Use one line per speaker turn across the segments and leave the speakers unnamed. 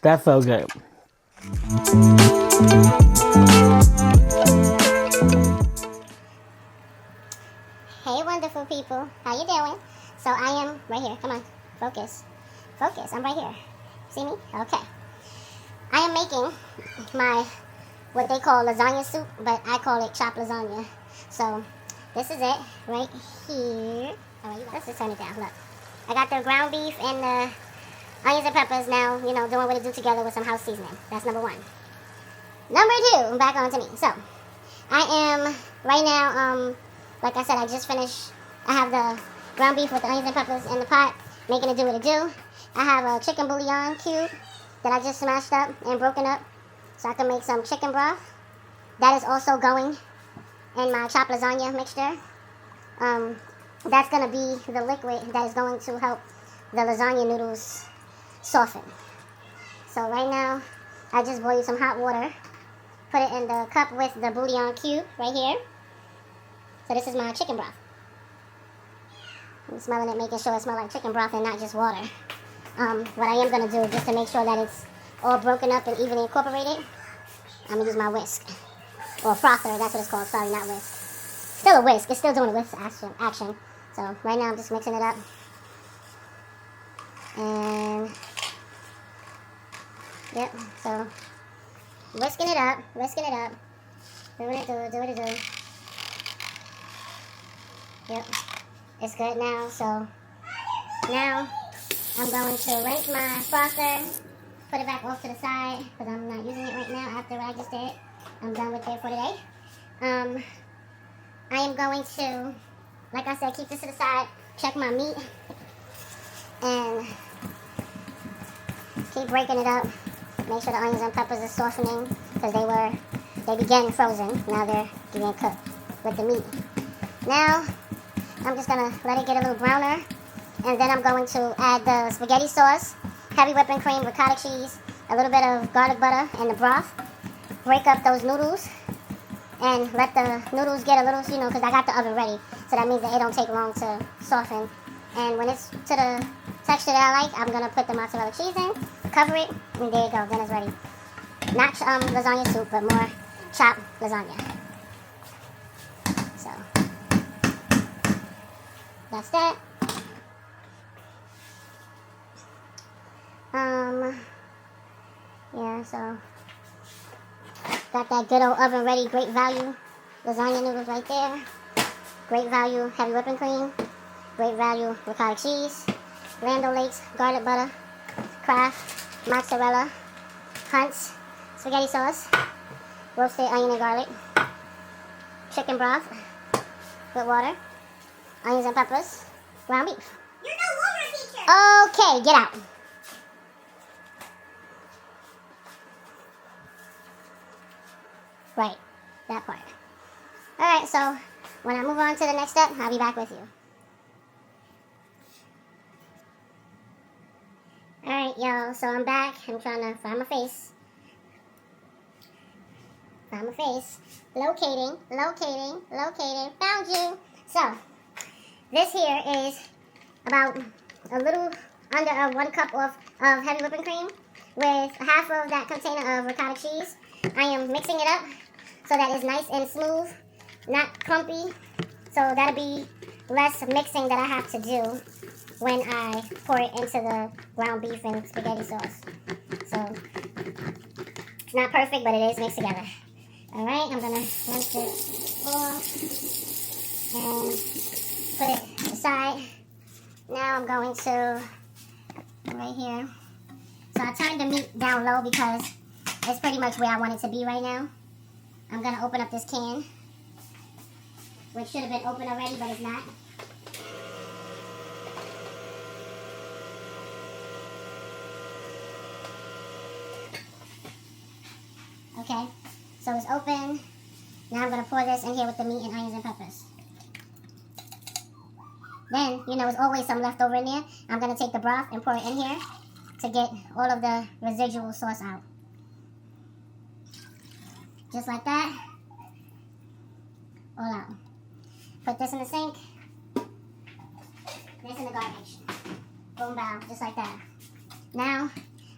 That felt good.
Hey, wonderful people. How you doing? So I am right here. Come on. Focus. Focus. I'm right here. See me? Okay. I am making my, what they call lasagna soup, but I call it chopped lasagna. So this is it right here. All right, let's just turn it down. Look. I got the ground beef and the onions and peppers now, doing what it do together with some house seasoning. That's number one. Number two, back on to me. So I am right now, like I said, I just finished. I have the ground beef with the onions and peppers in the pot, making it do what it do. I have a chicken bouillon cube that I just smashed up and broken up so I can make some chicken broth. That is also going in my chopped lasagna mixture. That's going to be the liquid that is going to help the lasagna noodles soften. So right now, I just boiled some hot water, put it in the cup with the bouillon cube right here. So this is my chicken broth. I'm smelling it, making sure it smells like chicken broth and not just water. What I am going to do, just to make sure that it's all broken up and evenly incorporated, I'm going to use my whisk. Or frother, that's what it's called. Sorry, not whisk. Still a whisk. It's still doing a whisk action. So right now I'm just mixing it up. And, yep, so whisking it up. Do what it do. Yep, it's good now. So now I'm going to rinse my frother, put it back off to the side because I'm not using it right now after what I just did. I'm done with it for today. I am going to, like I said, keep this to the side, check my meat, and keep breaking it up. Make sure the onions and peppers are softening because they began frozen. Now they're getting cooked with the meat. Now I'm just gonna let it get a little browner, and then I'm going to add the spaghetti sauce, heavy whipping cream, ricotta cheese, a little bit of garlic butter, and the broth. Break up those noodles and let the noodles get a little, because I got the oven ready, so that means that it don't take long to soften. And when it's to the texture that I like, I'm gonna put the mozzarella cheese in, cover it, and there you go. Then it's ready. Not lasagna soup, but more chopped lasagna. So that's that. Yeah, so got that good old oven ready, great value lasagna noodles right there. Great value heavy whipping cream. Great value ricotta cheese. Land O'Lakes garlic butter. Kraft mozzarella. Hunt's spaghetti sauce. Roasted onion and garlic. Chicken broth with water. Onions and peppers. Ground beef.
You're no longer a teacher.
Okay, get out. Right, that part. Alright, so when I move on to the next step, I'll be back with you. Alright, y'all, so I'm back. I'm trying to find my face. Locating. Found you. So, this here is about a little under 1 cup of heavy whipping cream with half of that container of ricotta cheese. I am mixing it up so that it's nice and smooth, not clumpy. So that'll be less mixing that I have to do when I pour it into the ground beef and spaghetti sauce. So it's not perfect, but it is mixed together. Alright, I'm gonna rinse this off and put it to the side. Now I'm going to, right here. So I turned the meat down low because it's pretty much where I want it to be right now. I'm going to open up this can, which should have been open already, but it's not. Okay, so it's open. Now I'm going to pour this in here with the meat and onions and peppers. Then, there's always some left over in there. I'm going to take the broth and pour it in here to get all of the residual sauce out. Just like that. All out. Put this in the sink. This in the garbage. Boom, bow. Just like that. Now,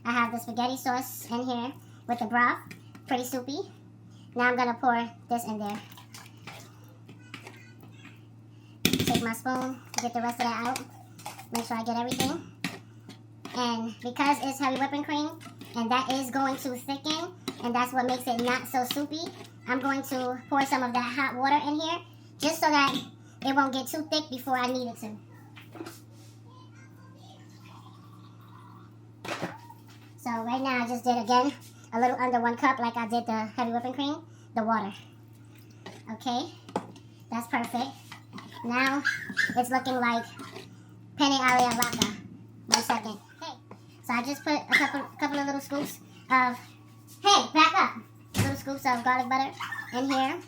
I have the spaghetti sauce in here with the broth. Pretty soupy. Now I'm going to pour this in there. Take my spoon, get the rest of that out. Make sure I get everything. And because it's heavy whipping cream, and that is going to thicken, and that's what makes it not so soupy, I'm going to pour some of that hot water in here, just so that it won't get too thick before I need it to. So right now I just did, again, a little under 1 cup like I did the heavy whipping cream, the water. Okay, that's perfect. Now it's looking like penne alla vodka. 1 second. Hey, so I just put a couple of little scoops of, hey, back up. Little scoops of garlic butter in here.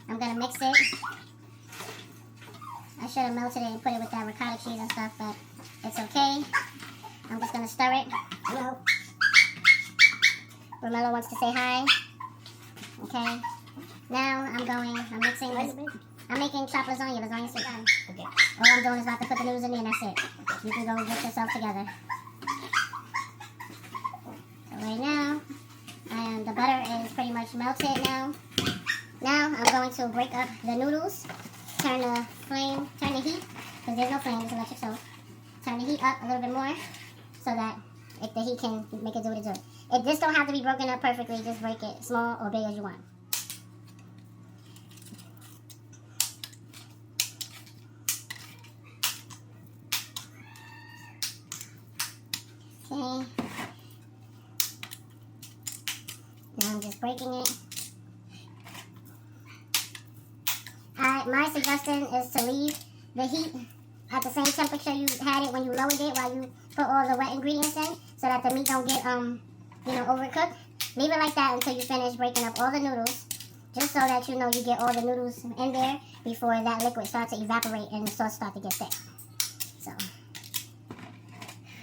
I'm gonna mix it. I should have melted it and put it with that ricotta cheese and stuff, but it's okay. I'm just gonna stir it. Hello. Romello wants to say hi. Okay. Now I'm mixing this. I'm making chopped lasagna soup. Okay. All I'm doing is about to put the noodles in there and that's it. You can go get yourself together. So right now, the butter is pretty much melted now. Now I'm going to break up the noodles, turn the heat, because there's no flame, it's electric stove. Turn the heat up a little bit more so that the heat can make it do what it do. This don't have to be broken up perfectly, just break it small or big as you want. Okay. Now I'm just breaking it. My suggestion is to leave the heat at the same temperature you had it when you lowered it while you put all the wet ingredients in, so that the meat don't get overcooked. Leave it like that until you finish breaking up all the noodles, just so that you know you get all the noodles in there before that liquid starts to evaporate and the sauce starts to get thick. So,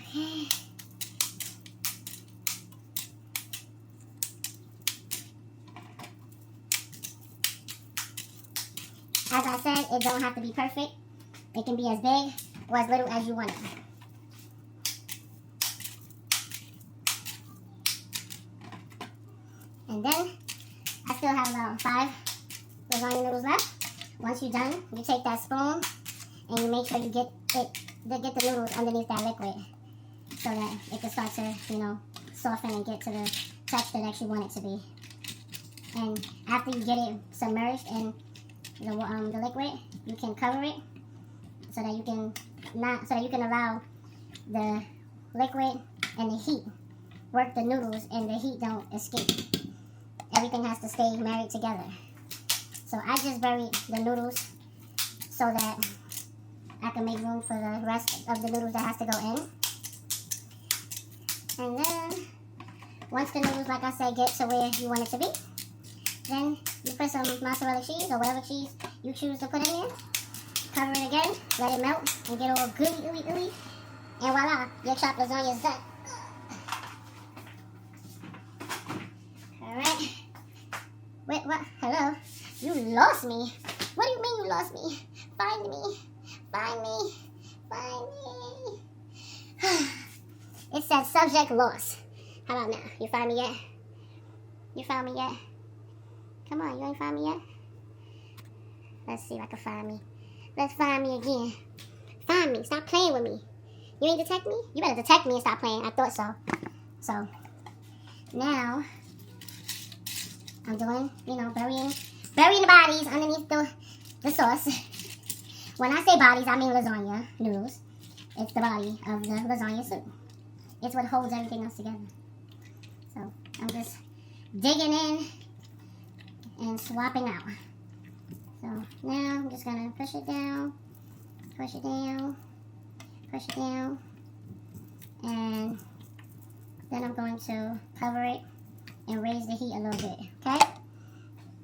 okay. As I said, it don't have to be perfect. It can be as big or as little as you want it. And then, I still have about 5 lasagna noodles left. Once you're done, you take that spoon and you make sure you get the noodles underneath that liquid so that it can start to, soften and get to the texture that you want it to be. And after you get it submerged in the liquid, you can cover it so that you can allow the liquid and the heat work the noodles and the heat don't escape. Everything has to stay married together. So I just buried the noodles so that I can make room for the rest of the noodles that has to go in. And then once the noodles, like I said, get to where you want it to be, then you put some mozzarella cheese or whatever cheese you choose to put in there. Cover it again, let it melt and get all gooey, ooey, ooey. And voila, your chopped lasagna is done. Alright. Wait, what? Hello? You lost me. What do you mean you lost me? Find me. Find me. Find me. It said subject lost. How about now? You find me yet? You found me yet? Come on, you ain't find me yet? Let's see if I can find me. Let's find me again. Find me. Stop playing with me. You ain't detect me? You better detect me and stop playing. I thought so. So, now, I'm doing, burying the bodies underneath the sauce. When I say bodies, I mean lasagna noodles. It's the body of the lasagna soup. It's what holds everything else together. So, I'm just digging in and swapping out. So now I'm just gonna push it down, push it down, push it down, and then I'm going to cover it and raise the heat a little bit, okay?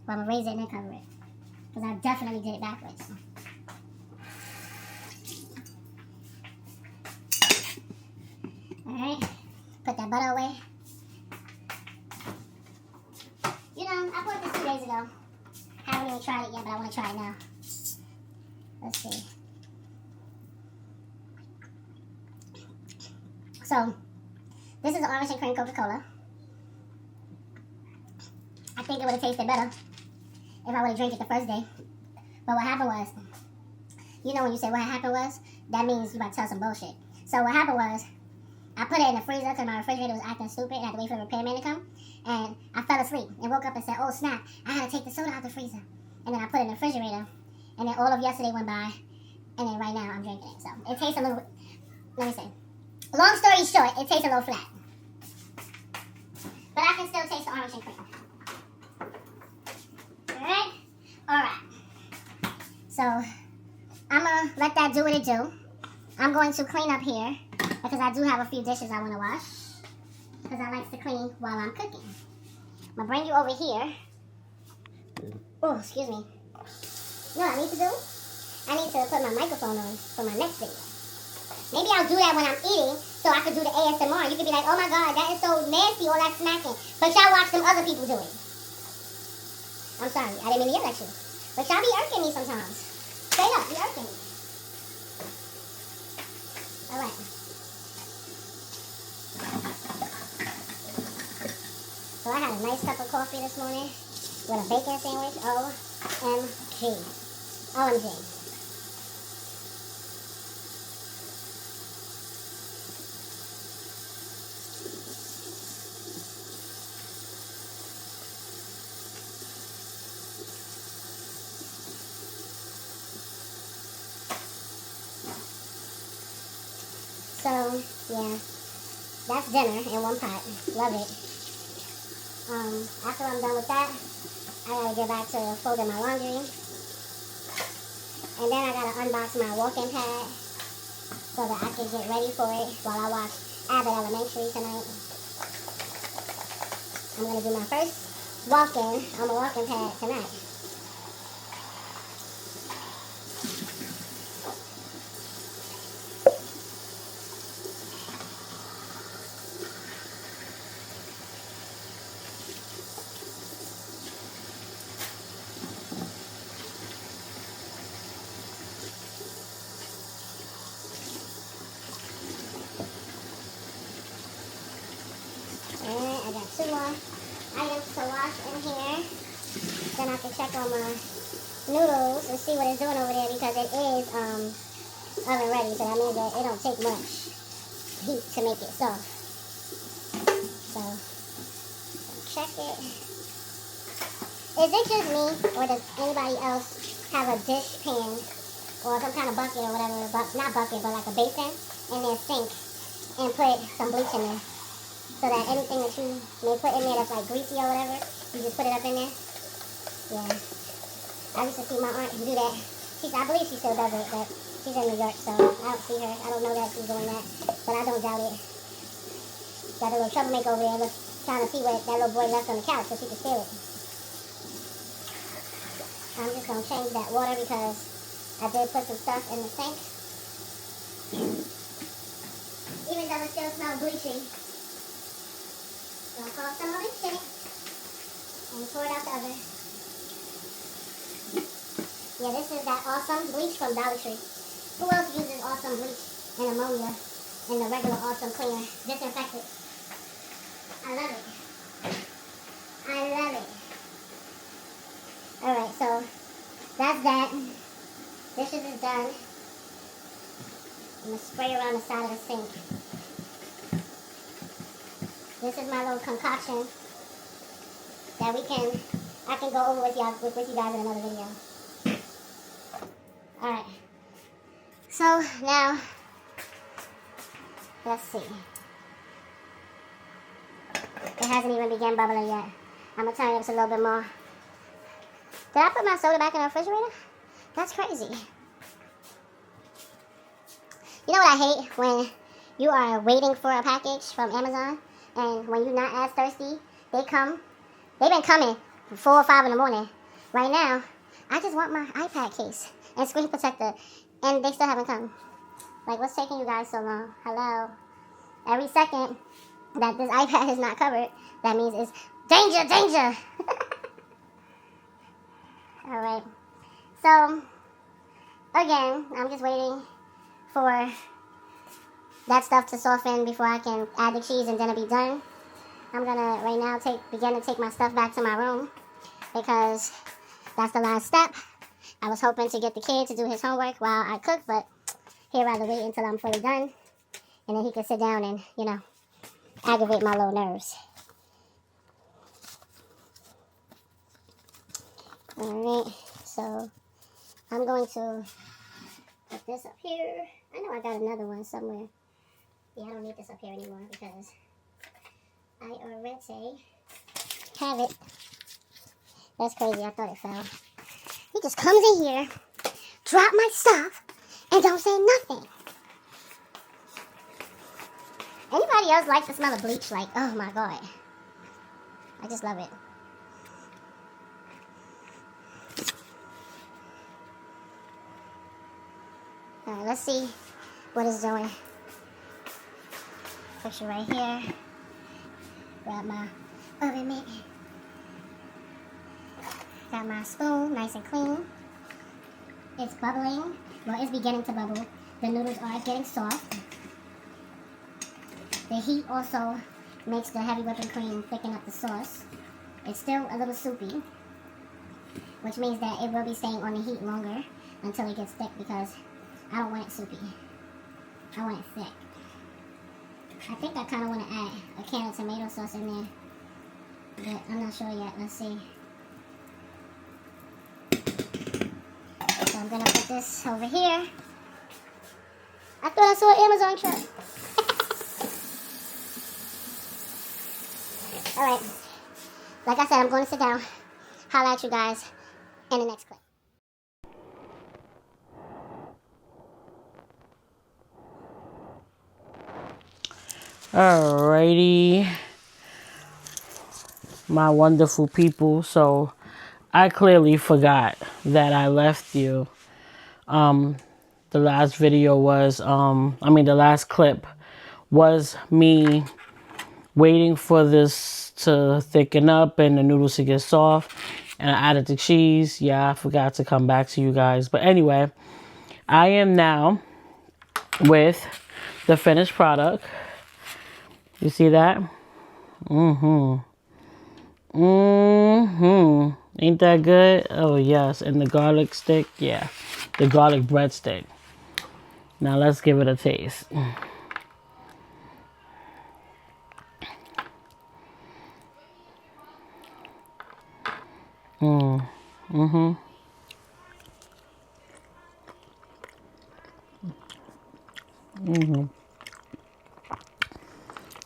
Well, I'm gonna raise it and then cover it, because I definitely did it backwards. Alright, put that butter away. I bought this 2 days ago. Haven't even tried it yet, but I want to try it now. Let's see. So, This is orange and cream Coca-Cola. I think it would have tasted better if I would have drank it the first day. But what happened was, you know when you say what happened was, that means you about to tell some bullshit. So what happened was, I put it in the freezer because my refrigerator was acting stupid and I had to wait for the repairman to come. And I fell asleep and woke up and said, oh snap, I had to take the soda out the freezer. And then I put it in the refrigerator. And then all of yesterday went by. And then right now I'm drinking it. So it tastes a little, let me see. Long story short, it tastes a little flat. But I can still taste the orange and cream. Alright? Alright. So I'm going to let that do what it do. I'm going to clean up here because I do have a few dishes I want to wash. Because I like to clean while I'm cooking. I'm going to bring you over here. Oh, excuse me. You know what I need to do? I need to put my microphone on for my next video. Maybe I'll do that when I'm eating so I could do the ASMR. You could be like, oh my God, that is so nasty, all that smacking. But y'all watch some other people do it. I'm sorry, I didn't mean to yell at you. But y'all be irking me sometimes. Straight up, be irking me. Alright. So I had a nice cup of coffee this morning with a bacon sandwich. OMG. OMG. So, yeah, that's dinner in one pot. Love it. After I'm done with that, I gotta get back to folding my laundry. And then I gotta unbox my walking pad so that I can get ready for it while I watch Abbott Elementary tonight. I'm gonna do my first walking on my walking pad tonight. I got 2 more items to wash in here. Then I can check on my noodles and see what it's doing over there because it is oven ready. So that means that it don't take much heat to make it soft. So check it. Is it just me or does anybody else have a dish pan or some kind of bucket or whatever, but not bucket, but like a basin in their sink and put some bleach in there? So that anything that you may put in there that's like greasy or whatever, you just put it up in there. Yeah. I used to see my aunt do that. I believe she still does it, but she's in New York, so I don't see her. I don't know that she's doing that, but I don't doubt it. Got a little troublemaker over there trying to see what that little boy left on the couch so she could steal it. I'm just going to change that water because I did put some stuff in the sink. Even though it still smells bleachy. Gonna call some of it shit and pour it out the oven. Yeah, this is that awesome bleach from Dollar Tree. Who else uses awesome bleach and ammonia in the regular awesome cleaner? Disinfectant. I love it. I love it. Alright, so that's that. Dishes is done. I'm gonna spray around the side of the sink. This is my little concoction that I can go over with you guys in another video. Alright. So now, let's see. It hasn't even begun bubbling yet. I'm gonna turn it up a little bit more. Did I put my soda back in the refrigerator? That's crazy. You know what I hate? When you are waiting for a package from Amazon and when you're not as thirsty, they've been coming from 4 or 5 in the morning. Right now, I just want my iPad case and screen protector, and they still haven't come. Like, what's taking you guys so long? Hello? Every second that this iPad is not covered, that means it's danger, danger! Alright. So, again, I'm just waiting for that stuff to soften before I can add the cheese and then it'll be done. I'm gonna right now begin to take my stuff back to my room because that's the last step. I was hoping to get the kid to do his homework while I cook, but he'd rather wait until I'm fully done, and then he can sit down and, you know, aggravate my little nerves. Alright, so I'm going to put this up here. I know I got another one somewhere. Yeah, I don't need this up here anymore because I already have it. That's crazy, I thought it fell. He just comes in here, drop my stuff, and don't say nothing. Anybody else like the smell of bleach? Like, oh my God. I just love it. Alright, let's see what it's doing. Picture right here. Grab my oven mitt. Got my spoon, nice and clean. It's bubbling. Well, it's beginning to bubble. The noodles are getting soft. The heat also makes the heavy whipping cream thicken up the sauce. It's still a little soupy, which means that it will be staying on the heat longer until it gets thick because I don't want it soupy. I want it thick. I think I kind of want to add a can of tomato sauce in there, but I'm not sure yet. Let's see. So I'm going to put this over here. I thought I saw an Amazon truck. Alright. Like I said, I'm going to sit down. Holla at you guys in the next clip.
Alrighty, my wonderful people. So I clearly forgot that I left you. The last video was, the last clip was me waiting for this to thicken up and the noodles to get soft. And I added the cheese. Yeah, I forgot to come back to you guys. But anyway, I am now with the finished product. You see that? Ain't that good? Oh, yes. And the garlic stick. Yeah. The garlic breadstick. Now, let's give it a taste.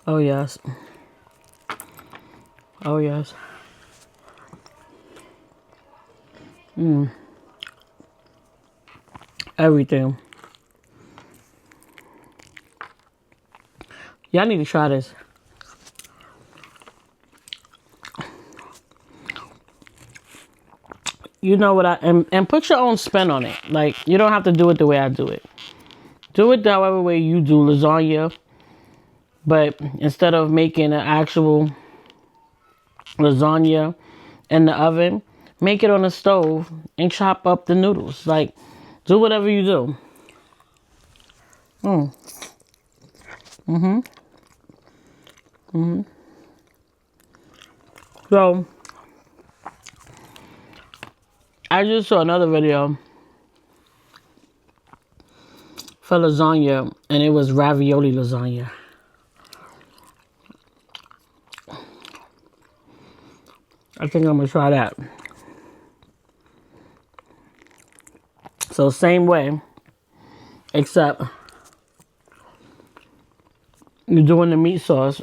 Oh, yes. Oh, yes. Everything. Y'all need to try this. You know what and put your own spin on it. Like, you don't have to do it the way I do it. Do it however way you do lasagna. But instead of making an actual lasagna in the oven, make it on the stove and chop up the noodles. Like, do whatever you do. So, I just saw another video for lasagna, and it was ravioli lasagna. I think I'm gonna try that. So same way, except you're doing the meat sauce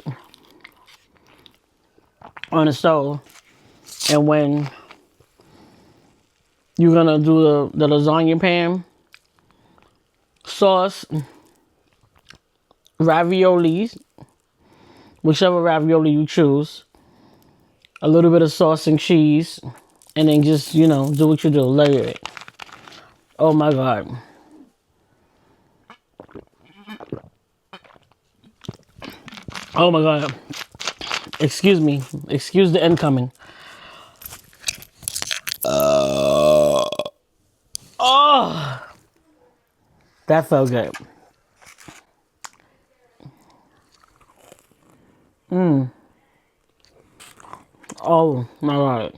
on the stove, and when you're gonna do the lasagna pan sauce, raviolis, whichever ravioli you choose, a little bit of sauce and cheese, and then just, do what you do, layer it. Oh my God. Oh my God. Excuse me. Excuse the incoming. Oh, that felt good. Oh my God.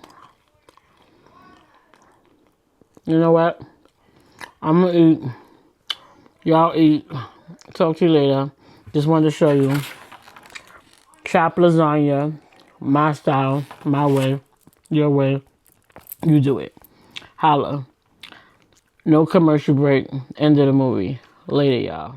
You know what? I'm gonna eat. Y'all eat. Talk to you later. Just wanted to show you. Chopped lasagna. My style. My way. Your way. You do it. Holla. No commercial break. End of the movie. Later, y'all.